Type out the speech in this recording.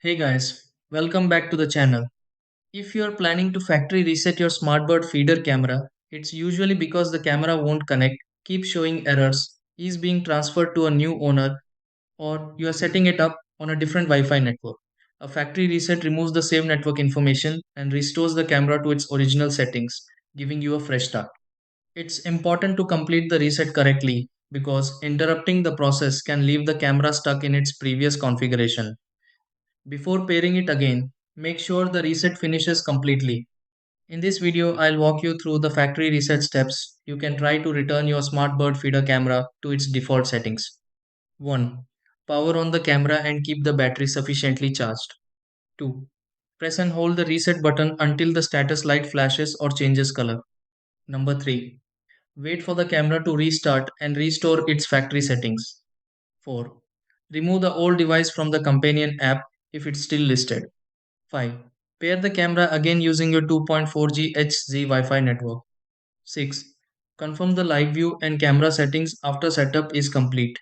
Hey guys, welcome back to the channel. If you are planning to factory reset your smartbird feeder camera, it's usually because the camera won't connect, keep showing errors, is being transferred to a new owner, or you are setting it up on a different Wi-Fi network. A factory reset removes the same network information and restores the camera to its original settings, giving you a fresh start. It's important to complete the reset correctly because interrupting the process can leave the camera stuck in its previous configuration. Before pairing it again, make sure the reset finishes completely. In this video, I'll walk you through the factory reset steps you can try to return your SmartBird feeder camera to its default settings. 1. Power on the camera and keep the battery sufficiently charged. 2. Press and hold the reset button until the status light flashes or changes color. Number 3. Wait for the camera to restart and restore its factory settings. 4. Remove the old device from the companion app if it's still listed. 5. Pair the camera again using your 2.4 GHz Wi-Fi network. 6. Confirm the live view and camera settings after setup is complete.